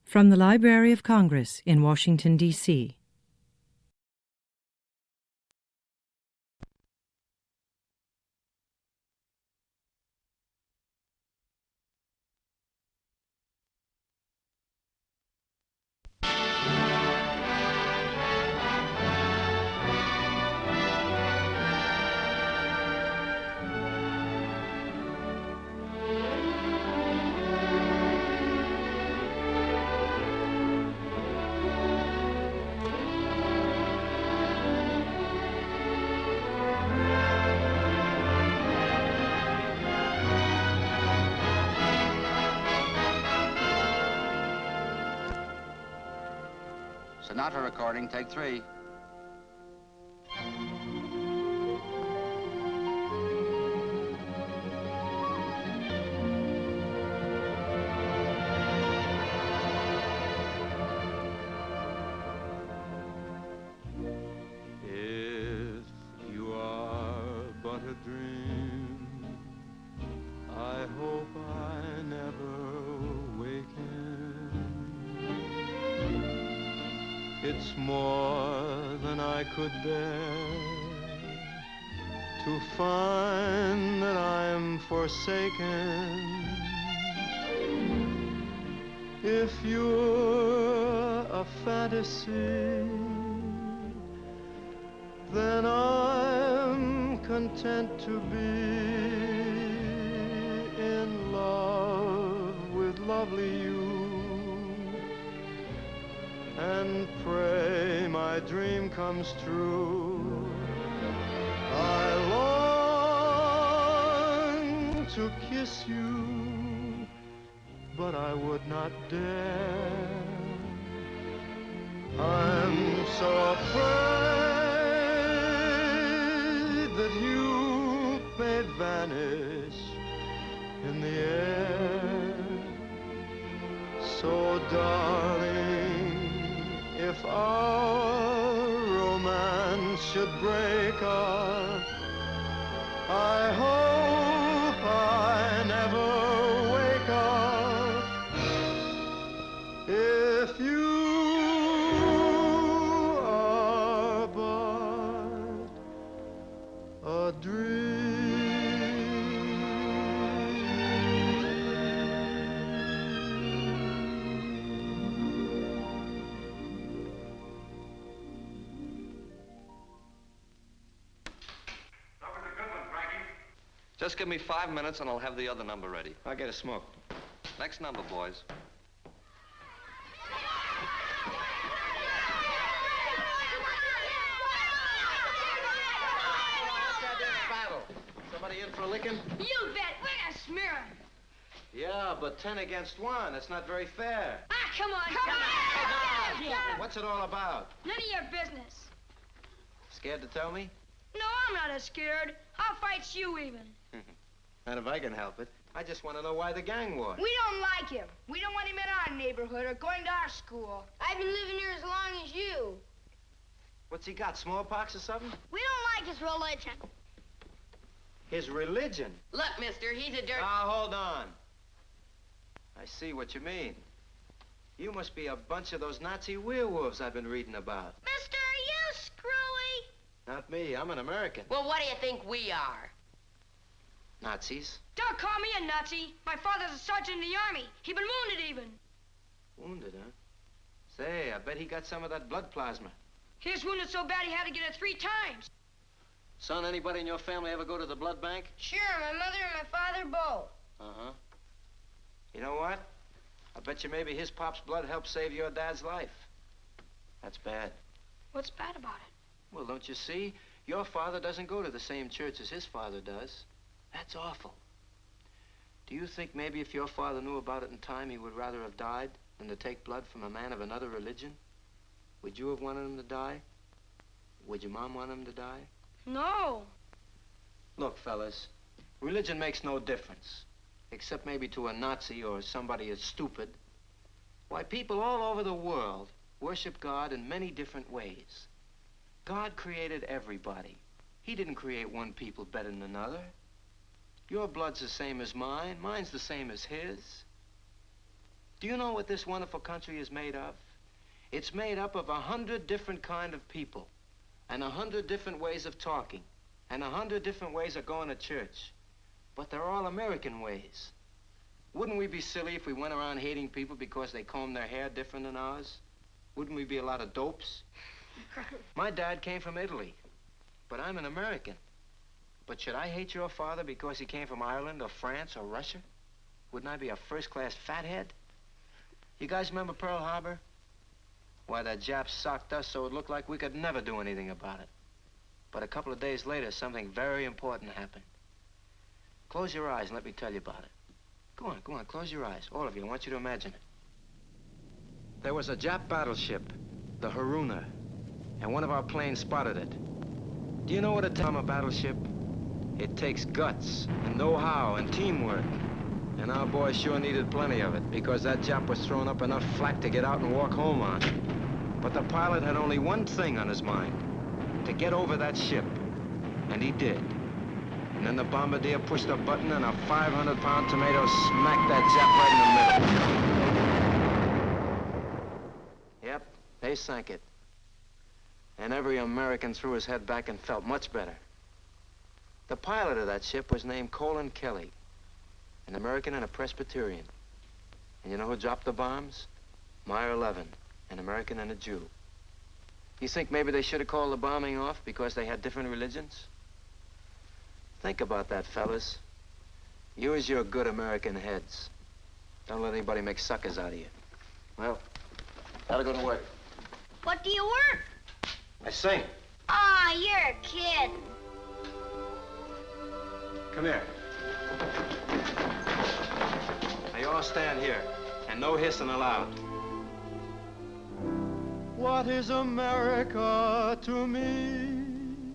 From the Library of Congress in Washington, D.C. Sinatra recording, take 3. If you are but a dream, I hope I never waken. It's more than I could bear to find that I'm forsaken. If you're a fantasy, then I'm content to be in love with lovely you, and pray my dream comes true. I long to kiss you, but I would not dare. I'm so afraid that you may vanish in the air. So darling, if our romance should break up, I hope I never wake up. If you are but a dream. Just give me 5 minutes and I'll have the other number ready. I'll get a smoke. Next number, boys. Somebody in for a licking? You bet. We're gonna smear him. Yeah, but 10 against 1. That's not very fair. Ah, come on. Come on. What's it all about? None of your business. Scared to tell me? No, I'm not as scared. I'll fight you even. And if I can help it, I just want to know why the gang war. We don't like him. We don't want him in our neighborhood or going to our school. I've been living here as long as you. What's he got, smallpox or something? We don't like his religion. His religion? Look, mister, he's a dirt... Now, hold on. I see what you mean. You must be a bunch of those Nazi werewolves I've been reading about. Mister, you screwy. Not me. I'm an American. Well, what do you think we are? Nazis? Don't call me a Nazi. My father's a sergeant in the army. He been wounded even. Wounded, huh? Say, I bet he got some of that blood plasma. He was wounded so bad he had to get it 3 times. Son, anybody in your family ever go to the blood bank? Sure, my mother and my father both. Uh-huh. You know what? I bet you maybe his pop's blood helped save your dad's life. That's bad. What's bad about it? Well, don't you see? Your father doesn't go to the same church as his father does. That's awful. Do you think maybe if your father knew about it in time, he would rather have died than to take blood from a man of another religion? Would you have wanted him to die? Would your mom want him to die? No. Look, fellas, religion makes no difference, except maybe to a Nazi or somebody as stupid. Why, people all over the world worship God in many different ways. God created everybody. He didn't create one people better than another. Your blood's the same as mine. Mine's the same as his. Do you know what this wonderful country is made of? It's made up of 100 different kind of people, and 100 different ways of talking, and 100 different ways of going to church. But they're all American ways. Wouldn't we be silly if we went around hating people because they comb their hair different than ours? Wouldn't we be a lot of dopes? My dad came from Italy, but I'm an American. But should I hate your father because he came from Ireland or France or Russia? Wouldn't I be a first-class fathead? You guys remember Pearl Harbor? Why, the Japs socked us so it looked like we could never do anything about it. But a couple of days later, something very important happened. Close your eyes and let me tell you about it. Go on, close your eyes. All of you, I want you to imagine it. There was a Jap battleship, the Haruna, and one of our planes spotted it. Do you know what it takes from a battleship? It takes guts and know-how and teamwork. And our boys sure needed plenty of it because that Jap was throwing up enough flak to get out and walk home on. But the pilot had only one thing on his mind, to get over that ship. And he did. And then the bombardier pushed a button and a 500-pound tomato smacked that Jap right in the middle. Yep, they sank it. And every American threw his head back and felt much better. The pilot of that ship was named Colin Kelly, an American and a Presbyterian. And you know who dropped the bombs? Meyer Levin, an American and a Jew. You think maybe they should have called the bombing off because they had different religions? Think about that, fellas. Use your good American heads. Don't let anybody make suckers out of you. Well, gotta go to work. What do you work? I sing. Ah, you're a kid. Come here. Now you all stand here, and no hissing allowed. What is America to me?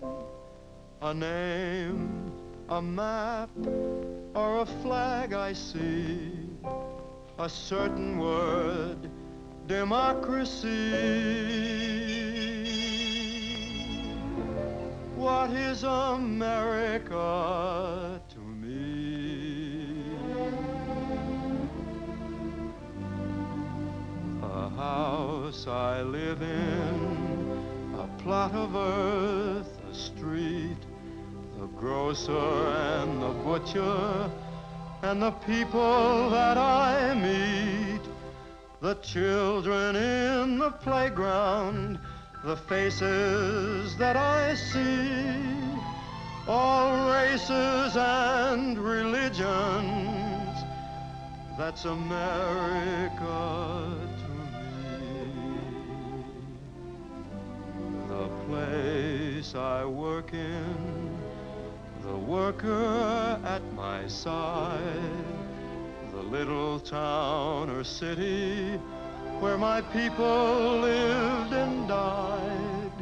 A name, a map, or a flag I see? A certain word, democracy. What is America to me? A house I live in, a plot of earth, a street, the grocer and the butcher, and the people that I meet, the children in the playground, the faces that I see, all races and religions, that's America to me. The place I work in, the worker at my side, the little town or city where my people lived and died,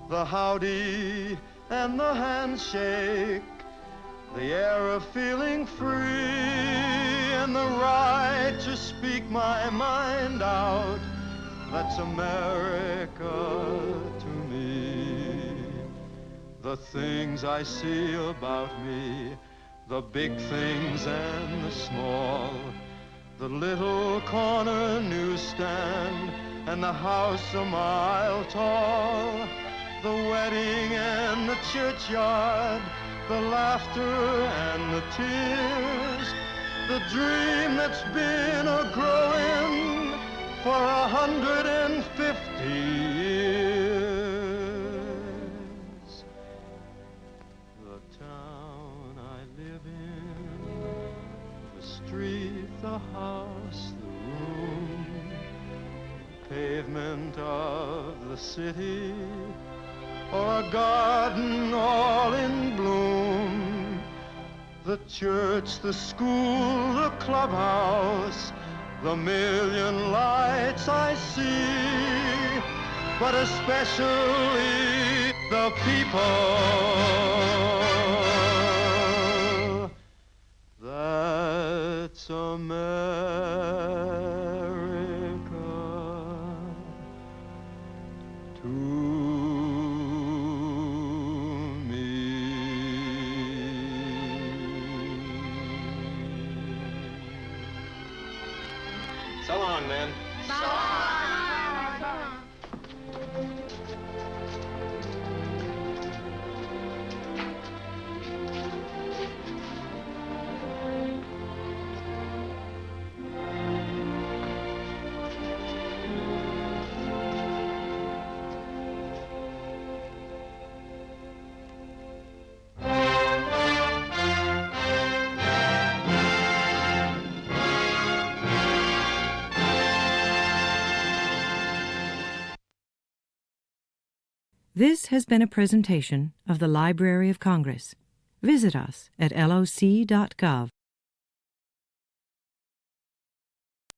the howdy and the handshake, the air of feeling free, and the right to speak my mind out, that's America to me. The things I see about me, the big things and the small, the little corner newsstand and the house a mile tall, the wedding and the churchyard, the laughter and the tears, the dream that's been a-growing for 150 years. The town I live in, the street, the house, the room, the pavement of the city, or a garden all in bloom, the church, the school, the clubhouse, the million lights I see, but especially the people. That's America to me. So long. This has been a presentation of the Library of Congress. Visit us at loc.gov.